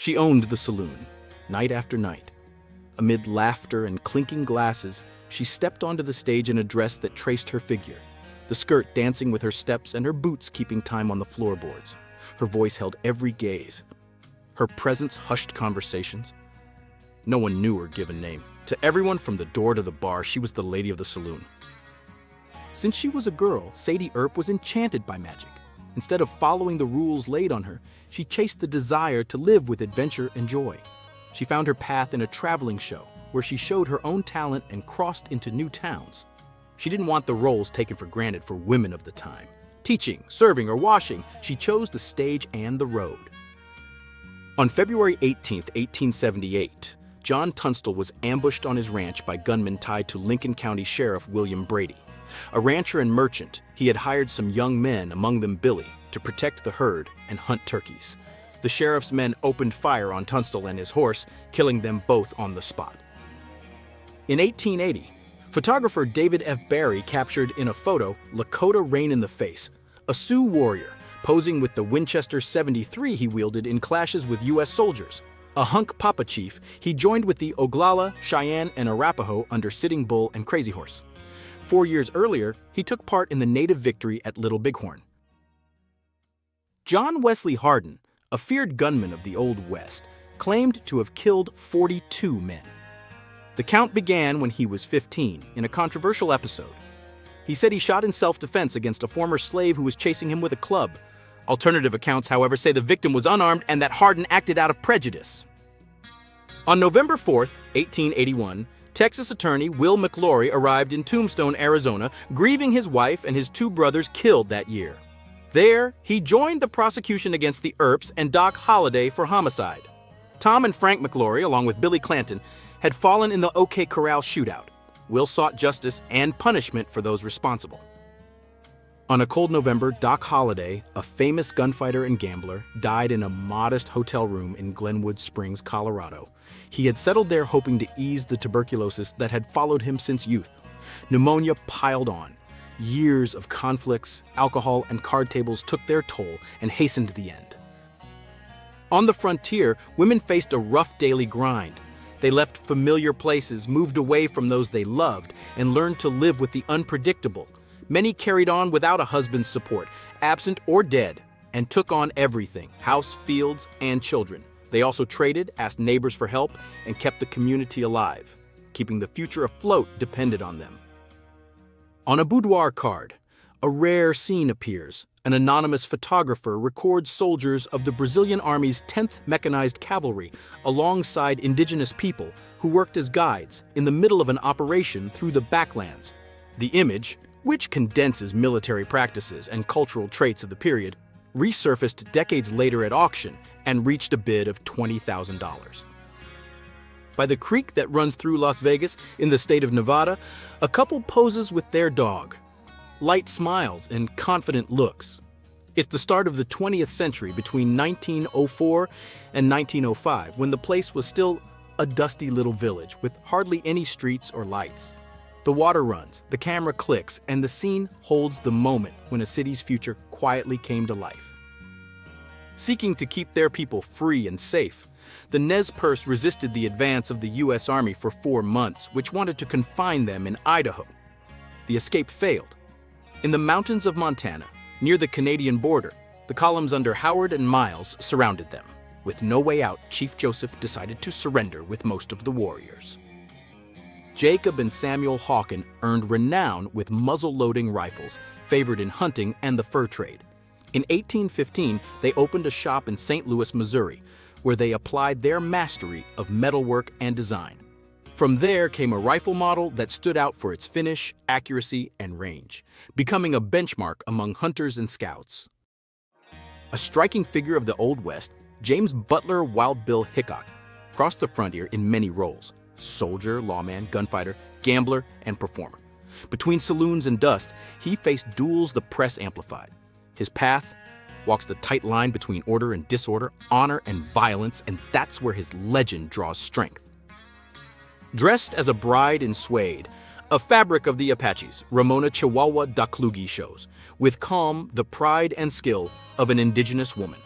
She owned the saloon, night after night. Amid laughter and clinking glasses, she stepped onto the stage in a dress that traced her figure, the skirt dancing with her steps and her boots keeping time on the floorboards. Her voice held every gaze. Her presence hushed conversations. No one knew her given name. To everyone from the door to the bar, she was the lady of the saloon. Since she was a girl, Sadie Earp was enchanted by magic. Instead of following the rules laid on her, she chased the desire to live with adventure and joy. She found her path in a traveling show, where she showed her own talent and crossed into new towns. She didn't want the roles taken for granted for women of the time. Teaching, serving, or washing, she chose the stage and the road. On February 18, 1878, John Tunstall was ambushed on his ranch by gunmen tied to Lincoln County Sheriff William Brady. A rancher and merchant, he had hired some young men, among them Billy, to protect the herd and hunt turkeys. The sheriff's men opened fire on Tunstall and his horse, killing them both on the spot. In 1880, photographer David F. Barry captured in a photo Lakota Rain in the Face, a Sioux warrior posing with the Winchester .73 he wielded in clashes with U.S. soldiers. A hunk Papa chief, he joined with the Oglala, Cheyenne, and Arapaho under Sitting Bull and Crazy Horse. 4 years earlier, he took part in the native victory at Little Bighorn. John Wesley Harden, a feared gunman of the Old West, claimed to have killed 42 men. The count began when he was 15, in a controversial episode. He said he shot in self-defense against a former slave who was chasing him with a club. Alternative accounts, however, say the victim was unarmed and that Harden acted out of prejudice. On November 4, 1881, Texas attorney Will McLaury arrived in Tombstone, Arizona, grieving his wife and his 2 brothers killed that year. There, he joined the prosecution against the Earps and Doc Holliday for homicide. Tom and Frank McLaury, along with Billy Clanton, had fallen in the OK Corral shootout. Will sought justice and punishment for those responsible. On a cold November, Doc Holliday, a famous gunfighter and gambler, died in a modest hotel room in Glenwood Springs, Colorado. He had settled there hoping to ease the tuberculosis that had followed him since youth. Pneumonia piled on. Years of conflicts, alcohol, and card tables took their toll and hastened the end. On the frontier, women faced a rough daily grind. They left familiar places, moved away from those they loved, and learned to live with the unpredictable. Many carried on without a husband's support, absent or dead, and took on everything, house, fields, and children. They also traded, asked neighbors for help, and kept the community alive. Keeping the future afloat depended on them. On a boudoir card, a rare scene appears. An anonymous photographer records soldiers of the Brazilian Army's 10th Mechanized Cavalry alongside indigenous people who worked as guides in the middle of an operation through the backlands. The image, which condenses military practices and cultural traits of the period, resurfaced decades later at auction and reached a bid of $20,000. By the creek that runs through Las Vegas in the state of Nevada, a couple poses with their dog. Light smiles and confident looks. It's the start of the 20th century between 1904 and 1905, when the place was still a dusty little village with hardly any streets or lights. The water runs, the camera clicks, and the scene holds the moment when a city's future quietly came to life. Seeking to keep their people free and safe, the Nez Perce resisted the advance of the U.S. Army for 4 months, which wanted to confine them in Idaho. The escape failed. In the mountains of Montana, near the Canadian border, the columns under Howard and Miles surrounded them. With no way out, Chief Joseph decided to surrender with most of the warriors. Jacob and Samuel Hawken earned renown with muzzle-loading rifles, favored in hunting and the fur trade. In 1815, they opened a shop in St. Louis, Missouri, where they applied their mastery of metalwork and design. From there came a rifle model that stood out for its finish, accuracy, and range, becoming a benchmark among hunters and scouts. A striking figure of the Old West, James Butler Wild Bill Hickok crossed the frontier in many roles: soldier, lawman, gunfighter, gambler, and performer. Between saloons and dust, he faced duels the press amplified. His path walks the tight line between order and disorder, honor and violence, and that's where his legend draws strength. Dressed as a bride in suede, a fabric of the Apaches, Ramona Chihuahua Daklugi shows, with calm the pride and skill of an indigenous woman.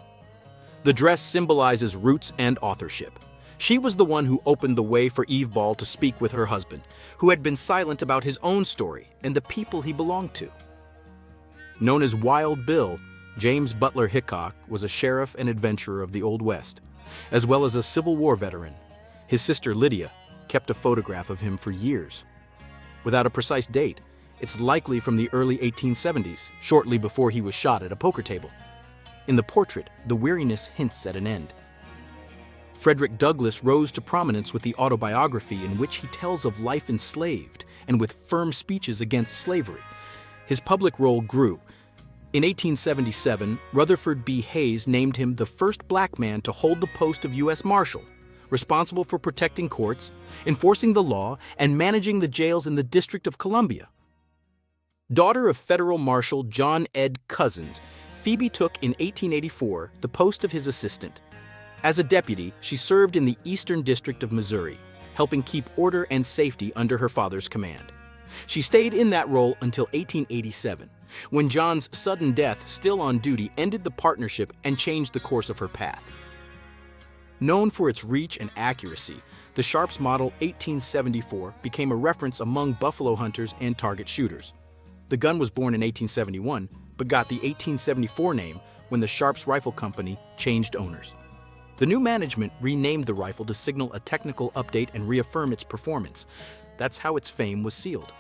The dress symbolizes roots and authorship. She was the one who opened the way for Eve Ball to speak with her husband, who had been silent about his own story and the people he belonged to. Known as Wild Bill, James Butler Hickok was a sheriff and adventurer of the Old West, as well as a Civil War veteran. His sister Lydia kept a photograph of him for years. Without a precise date, it's likely from the early 1870s, shortly before he was shot at a poker table. In the portrait, the weariness hints at an end. Frederick Douglass rose to prominence with the autobiography in which he tells of life enslaved and with firm speeches against slavery. His public role grew. In 1877, Rutherford B. Hayes named him the first black man to hold the post of U.S. Marshal, responsible for protecting courts, enforcing the law, and managing the jails in the District of Columbia. Daughter of Federal Marshal John Ed Cousins, Phoebe took in 1884 the post of his assistant. As a deputy, she served in the Eastern District of Missouri, helping keep order and safety under her father's command. She stayed in that role until 1887, when John's sudden death, still on duty, ended the partnership and changed the course of her path. Known for its reach and accuracy, the Sharps Model 1874 became a reference among buffalo hunters and target shooters. The gun was born in 1871, but got the 1874 name when the Sharps Rifle Company changed owners. The new management renamed the rifle to signal a technical update and reaffirm its performance. That's how its fame was sealed.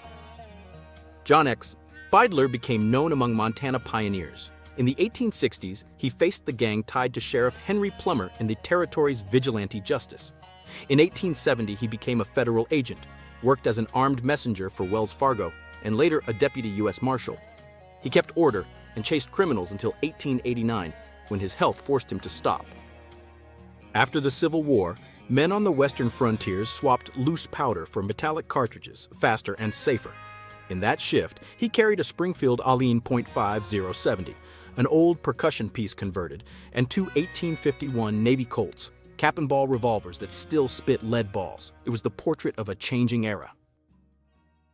John X. Beidler became known among Montana pioneers. In the 1860s, he faced the gang tied to Sheriff Henry Plummer in the territory's vigilante justice. In 1870, he became a federal agent, worked as an armed messenger for Wells Fargo, and later a deputy U.S. Marshal. He kept order and chased criminals until 1889, when his health forced him to stop. After the Civil War, men on the western frontiers swapped loose powder for metallic cartridges, faster and safer. In that shift, he carried a Springfield Alene .50 070, an old percussion piece converted, and two 1851 Navy Colts, cap and ball revolvers that still spit lead balls. It was the portrait of a changing era.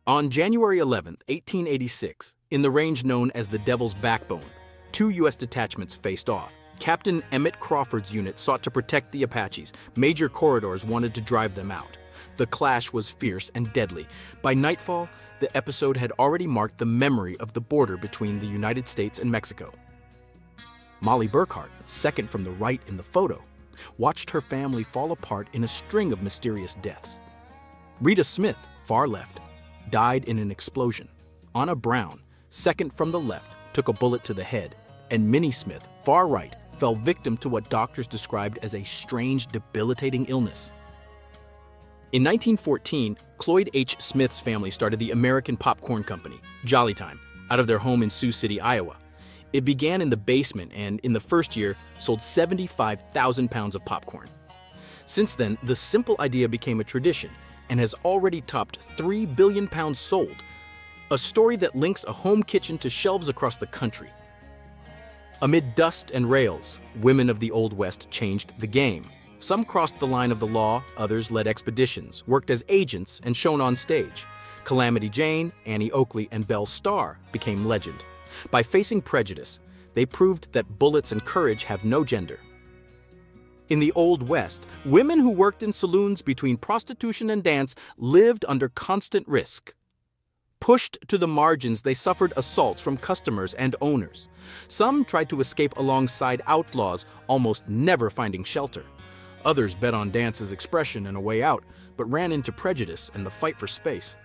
On January 11, 1886, in the range known as the Devil's Backbone, two U.S. detachments faced off. Captain Emmett Crawford's unit sought to protect the Apaches. Major Corridors wanted to drive them out. The clash was fierce and deadly. By nightfall, the episode had already marked the memory of the border between the United States and Mexico. Molly Burkhart, second from the right in the photo, watched her family fall apart in a string of mysterious deaths. Rita Smith, far left, died in an explosion. Anna Brown, second from the left, took a bullet to the head, and Minnie Smith, far right, fell victim to what doctors described as a strange, debilitating illness. In 1914, Cloyd H. Smith's family started the American Popcorn Company, Jolly Time, out of their home in Sioux City, Iowa. It began in the basement and, in the first year, sold 75,000 pounds of popcorn. Since then, the simple idea became a tradition and has already topped 3 billion pounds sold, a story that links a home kitchen to shelves across the country. Amid dust and rails, women of the Old West changed the game. Some crossed the line of the law, others led expeditions, worked as agents, and shone on stage. Calamity Jane, Annie Oakley, and Belle Starr became legend. By facing prejudice, they proved that bullets and courage have no gender. In the Old West, women who worked in saloons between prostitution and dance lived under constant risk. Pushed to the margins, they suffered assaults from customers and owners. Some tried to escape alongside outlaws, almost never finding shelter. Others bet on dance's expression and a way out, but ran into prejudice and the fight for space.